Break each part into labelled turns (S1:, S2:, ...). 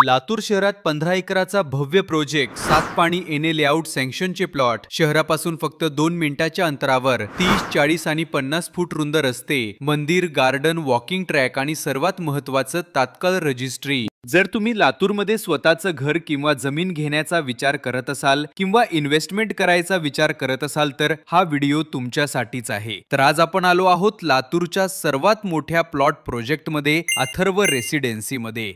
S1: लातूर शहरात 15 एकराचा भव्य प्रोजेक्ट 7 पाणी एने लेआउट सँक्शनचे प्लॉट शहरापासून फक्त 2 मिनिटाच्या अंतरावर 30, 40 आणि 50 फूट रुंद रस्ते, मंदिर, गार्डन, वॉकिंग ट्रॅक आणि सर्वात महत्त्वाचं तात्काळ रजिस्ट्री। जर तुम्ही लातूरमध्ये स्वतःचं घर किंवा जमीन घेण्याचा विचार करत असाल किंवा इन्व्हेस्टमेंट करायचा विचार करत असाल तर हा व्हिडिओ तुमच्यासाठीच आहे। तर आज आपण आलो आहोत लातूरच्या सर्वात मोठ्या प्लॉट प्रोजेक्टमध्ये, अथर्व रेसिडेन्सीमध्ये।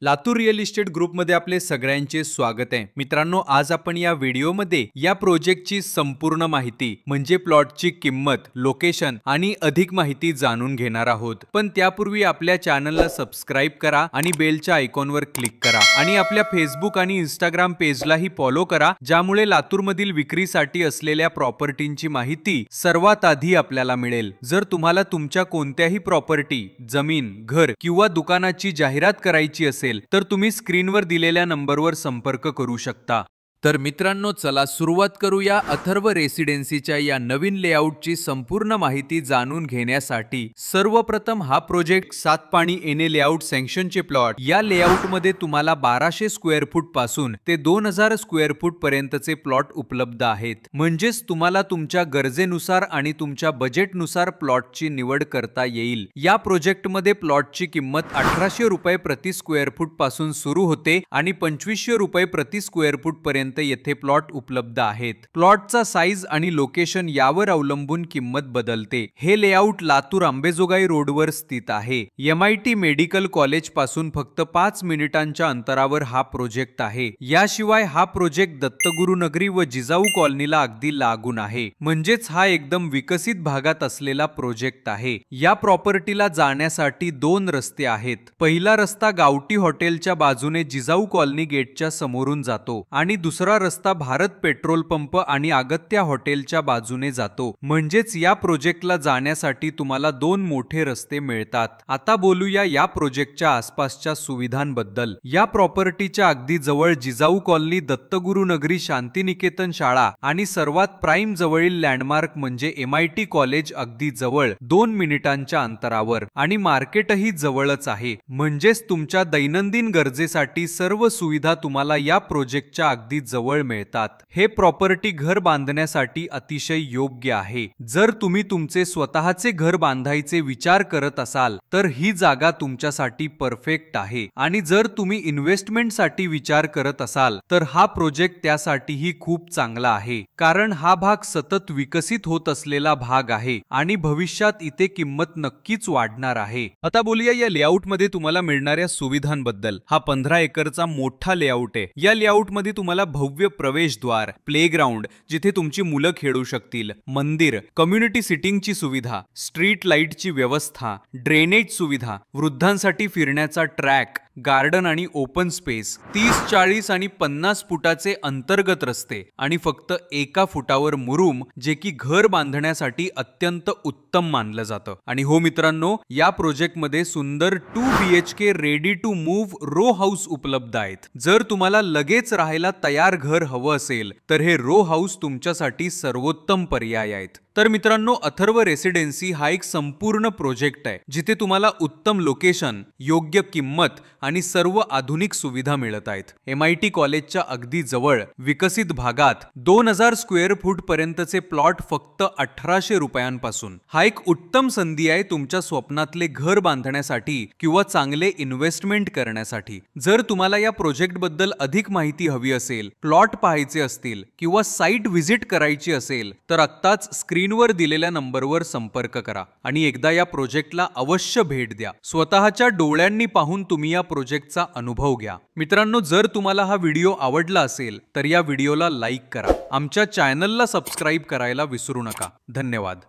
S1: लातूर रिअल इस्टेट ग्रुपमध्ये आपले सगळ्यांचे स्वागत आहे। मित्रांनो, आज आपण या व्हिडिओमध्ये या प्रोजेक्टची संपूर्ण माहिती म्हणजे प्लॉटची किंमत, लोकेशन आणि अधिक माहिती जाणून घेणार आहोत। पण त्यापूर्वी आपल्या चॅनलला सबस्क्राइब करा आणि बेलच्या आयकॉनवर क्लिक करा आणि आपल्या फेसबुक आणि इंस्टाग्राम पेजलाही फॉलो करा, ज्यामुळे लातूरमधील विक्रीसाठी असलेल्या प्रॉपर्टींची माहिती सर्वात आधी आपल्याला मिळेल। जर तुम्हाला तुमच्या कोणत्याही प्रॉपर्टी, जमीन, घर किंवा दुकानाची जाहिरात करायची असेल तर तुम्ही स्क्रीनवर दिलेल्या नंबरवर संपर्क करू शकता। तर मित्रांनो, चला सुरुवात करूया अथर्व रेसिडेन्सीच्या या नवीन लेआउटची संपूर्ण माहिती जाणून घेण्यासाठी। सर्वप्रथम हा प्रोजेक्ट 7 पाणी एने लेआउट सँक्शनचे प्लॉट। या लेआउटमध्ये तुम्हाला 1200 स्क्वेअर फूट पासून ते 2000 स्क्वेअर फूट पर्यंतचे प्लॉट उपलब्ध आहेत। म्हणजेच तुम्हाला तुमच्या गरजेनुसार आणि तुमच्या बजेटनुसार प्लॉटची निवड करता येईल। या प्रोजेक्टमध्ये प्लॉटची किंमत 1800 रुपये प्रति स्क्वेअर फूट पासून सुरू होते आणि 2500 रुपये प्रति स्क्वेअर फूट पर्यंत येथे प्लॉट उपलब्ध आहेत। प्लॉटचा साइज आणि लोकेशन यावर अवलंबून किंमत बदलते। हे लेआउट लातूर अंबेजोगाई रोडवर स्थित आहे। MIT मेडिकल कॉलेज पासून फक्त 5 मिनिटांच्या अंतरावर हा प्रोजेक्ट आहे। याशिवाय हा प्रोजेक्ट दत्तगुरु नगरी व जिजाऊ कॉलनीला अगदी लागून आहे। म्हणजेच हा एकदम विकसित भागात असलेला प्रोजेक्ट आहे। या प्रॉपर्टीला जाण्यासाठी 2 रस्ते आहेत। पहिला रस्ता गावठी हॉटेलच्या बाजूने जिजाऊ कॉलनी गेटच्या समोरून जातो आणि दुसरा रस्ता भारत पेट्रोल पंप आणि अगत्या हॉटेलच्या बाजूने जातो। म्हणजेच या प्रोजेक्टला जाण्यासाठी तुम्हाला 2 मोठे रस्ते मिळतात। आता बोलूया या प्रोजेक्टच्या आसपासच्या सुविधांबद्दल। या प्रॉपर्टीच्या अगदी जवळ जिजाऊ कॉलनी, दत्तगुरु नगरी, शांतिनिकेतन शाळा आणि सर्वात प्राइम जवळील लँडमार्क म्हणजे MIT कॉलेज अगदी जवळ 2 मिनिटांच्या अंतरावर आणि मार्केटही जवळच आहे। म्हणजेच तुमच्या दैनंदिन गरजेसाठी सर्व सुविधा तुम्हाला या प्रोजेक्टच्या अगदी जवळ मिळतात। हे प्रॉपर्टी घर बांधण्यासाठी अतिशय योग्य आहे। जर तुम्ही तुमचे स्वतःचे घर बांधायचे विचार करत असाल तर ही जागा तुमच्यासाठी परफेक्ट आहे आणि जर तुम्ही इन्व्हेस्टमेंटसाठी विचार करत असाल तर हा प्रोजेक्ट त्यासाठीही खूप चांगला आहे, कारण हा भाग सतत विकसित होत असलेला भाग आहे आणि भविष्यात इथे किंमत नक्कीच वाढणार आहे। आता बोलूया या लेआउटमध्ये तुम्हाला मिळणाऱ्या सुविधांबद्दल। हा 15 एकरचा मोठा लेआउट आहे। या लेआउटमध्ये तुम्हाला भव्य प्रवेशद्वार, प्लेग्राउंड जिथे तुमची मुलं खेळू शकतील, मंदिर, कम्युनिटी सिटिंगची सुविधा, स्ट्रीट लाईटची व्यवस्था, ड्रेनेज सुविधा, वृद्धांसाठी फिरण्याचा ट्रॅक, गार्डन आणि ओपन स्पेस, 30, 40 आणि 50 फुटाचे अंतर्गत रस्ते आणि फक्त 1 फुटावर मुरुम, जे की घर बांधण्यासाठी अत्यंत उत्तम मानलं जातं। आणि हो मित्रांनो, या प्रोजेक्टमध्ये सुंदर 2 BHK ready to move row house उपलब्ध आहेत। जर तुम्हाला लगेच राहायला तयार घर हवं असेल तर हे रो हाऊस तुमच्यासाठी सर्वोत्तम पर्याय आहेत। तर मित्रांनो, अथर्व रेसिडेन्सी हा एक संपूर्ण प्रोजेक्ट आहे जिथे तुम्हाला उत्तम लोकेशन, योग्य किंमत आणि सर्व आधुनिक सुविधा मिळत आहेत। MIT कॉलेजच्या अगदी जवळ, विकसित भागात 2000 स्क्वेअर फूट पर्यंतचे प्लॉट फक्त 1800 रुपयांपासून। हा एक उत्तम संधी आहे तुमच्या स्वप्नातले घर बांधण्यासाठी किंवा चांगले इन्व्हेस्टमेंट करण्यासाठी। जर तुम्हाला या प्रोजेक्ट बद्दल अधिक माहिती हवी असेल, प्लॉट पाहायचे असतील किंवा साइट व्हिजिट करायची असेल तर आत्ताच स्क्रीनवर दिलेल्या नंबरवर संपर्क करा आणि एकदा या प्रोजेक्टला अवश्य भेट द्या। स्वतःच्या डोळ्यांनी पाहून तुम्ही या प्रोजेक्टचा अनुभव घ्या। मित्रांनो, जर तुम्हाला हा व्हिडिओ आवडला असेल तर या व्हिडिओला लाईक करा। आमच्या चॅनलला सबस्क्राइब करायला विसरू नका। धन्यवाद।